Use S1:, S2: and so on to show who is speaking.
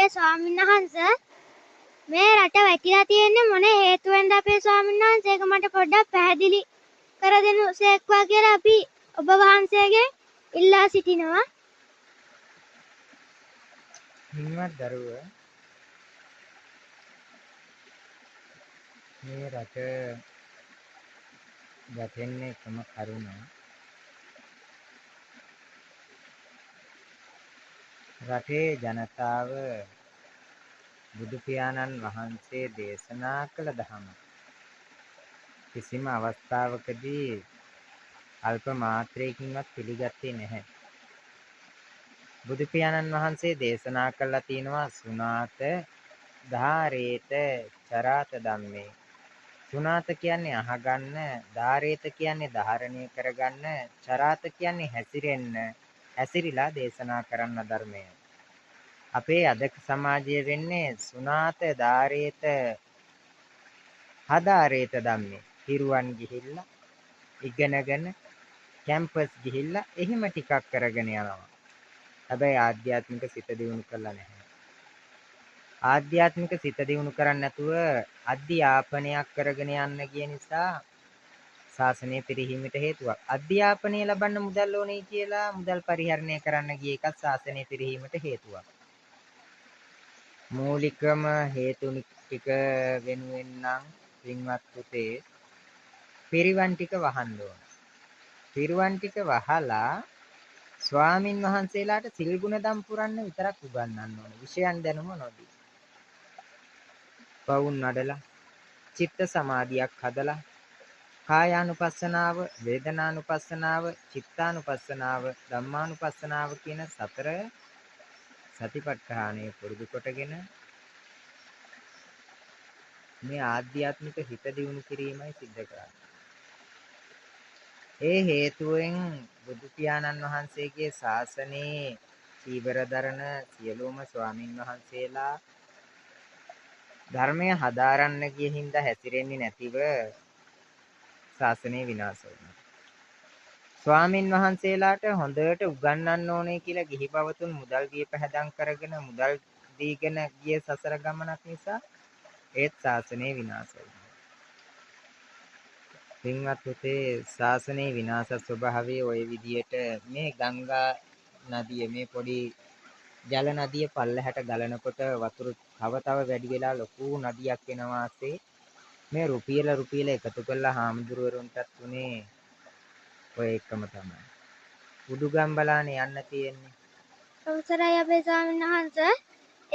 S1: අපේ ස්වාමීන් වහන්සේ මේ රට වැටිලා තියෙන්නේ මොන හේතුවෙන්ද අපේ ස්වාමීන් වහන්සේ? ඒක මට පොඩ්ඩක් පැහැදිලි කර දෙනු සේක්වා කියලා අපි ඔබ වහන්සේගෙන් ඉල්ලා සිටිනවා.
S2: හිමවත් දරුව මේ රට ගැටෙන්නේ එකම කරුණ රටේ ජනතාව බුදු පියාණන් වහන්සේ දේශනා කළ ධර්ම කිසිම අවස්ථාවකදී අල්ප මාත්‍රයකින්වත් පිළිගත්තේ නැහැ. බුදු පියාණන් වහන්සේ දේශනා කළා තියෙනවා සුණාත ධාරේත චරාත ධම්මේ. සුණාත කියන්නේ අහගන්න, ධාරේත කියන්නේ ධාරණය කරගන්න, චරාත කියන්නේ හැසිරෙන්න, හැසිරිලා දේශනා කරන්න ධර්මය. අපේ අද සමාජය වෙන්නේ සුණාත ධාරේත හදාරේත ධම්මේ. හිරුවන් ගිහිල්ලා ඉගෙනගෙන කැම්පස් ගිහිල්ලා එහෙම ටිකක් කරගෙන යනවා. හැබැයි ආධ්‍යාත්මික සිත දියුණු කරලා නැහැ. ආධ්‍යාත්මික සිත දියුණු කරන්නේ නැතුව අධ්‍යාපනයක් කරගෙන යන්න ගිය නිසා ශාසනය පිරිහීමට හේතුවක්. අධ්‍යාපනය ලබන්න මුදල් ඕනේ කියලා මුදල් පරිහරණය කරන්න ගිය එකත් ශාසනය පිරිහීමට හේතුවක්. මූලිකම හේතු ටික වෙනුවෙන් නම් පින්වත් පුතේ පිරිවන් ටික වහන්න ඕන. පිරිවන් ටික වහලා ස්වාමින් වහන්සේලාට සිල් ගුණ දම් පුරන්න විතරක් උගන්වන්න ඕන. විෂයන් දැනුම නොදී. වවුන් නඩලා චිත්ත සමාධියක් හදලා කායානුපස්සනාව, වේදනානුපස්සනාව, චිත්තානුපස්සනාව, ධම්මානුපස්සනාව කියන සතර සතිපට්ඨානය පුරුදු කොටගෙන මේ ආධ්‍යාත්මික හිත දියුණු කිරීමයි සිද්ධ කරන්නේ. ඒ හේතුවෙන් බුදු පියාණන් වහන්සේගේ ශාසනයේ චීවර දරන සියලුම ස්වාමින් වහන්සේලා ධර්මය හදාරන්න ගිය හින්දා හැසිරෙන්නේ නැතිව ශාසනය විනාශ වුණා. ස්වාමින් වහන්සේලාට හොඳට උගන්වන්න ඕනේ කියලා ගිහි බවතුන් මුදල් ගිය පහදම් කරගෙන මුදල් දීගෙන ගිය සසර ගමනක් නිසා ඒත් ශාසනය විනාශ වුණා. පින්වත් පුතේ ශාසනයේ විනාශ ස්වභාවය ওই විදියට මේ ගංගා නදිය මේ පොඩි ජල නදිය පල්ලෙහාට ගලනකොට වතුර තව වැඩි වෙලා ලොකු නදියක් වෙනවා ඇත්තේ මේ රුපියල එකතු කරලා හාමුදුරුවරුන්ටත් උනේ ඔය එකම තමයි. උඩුගම් බලානේ යන්න තියෙන්නේ.
S1: අවසරයි අපේ ස්වාමීන් වහන්සේ.